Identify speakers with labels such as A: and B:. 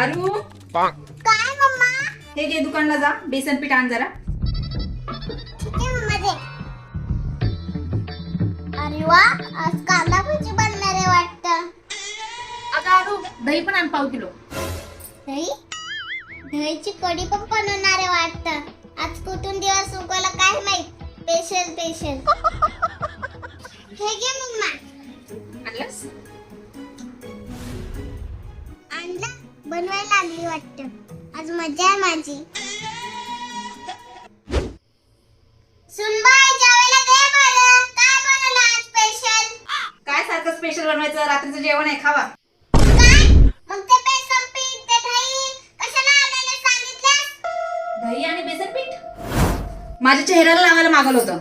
A: अरू
B: काय मम्मा?
A: हे घे दुकानला जा, बेसन पीठ आण जरा.
B: ठीक आहे मम्मा दे. अरे वा, आज कांदा भजी बनणार आहे वाटतं.
A: अगं अरू दही पण आण पाव किलो.
B: दही? दहीची कढी पण बनवणार आहे वाटतं. आज कुठून दिवस उगवला काय माहित. Special special. हे घे मम्मा.
A: आणलंस?
B: आणलं? बनवायला लागली वाटतं. आज मजा आहे माझी. सुनबाई जेवायला दे बरं. काय बनवलं आज स्पेशल?
A: काय सारखं स्पेशल बनवायचं? रात्रीचं जेवण आहे, खावा.
B: काय? मग ते बेसन पीठ, ते दही कशाला आणायला सांगितलं?
A: दही आणि बेसन पीठ माझ्या चेहऱ्याला लावायला मागवलं होतं.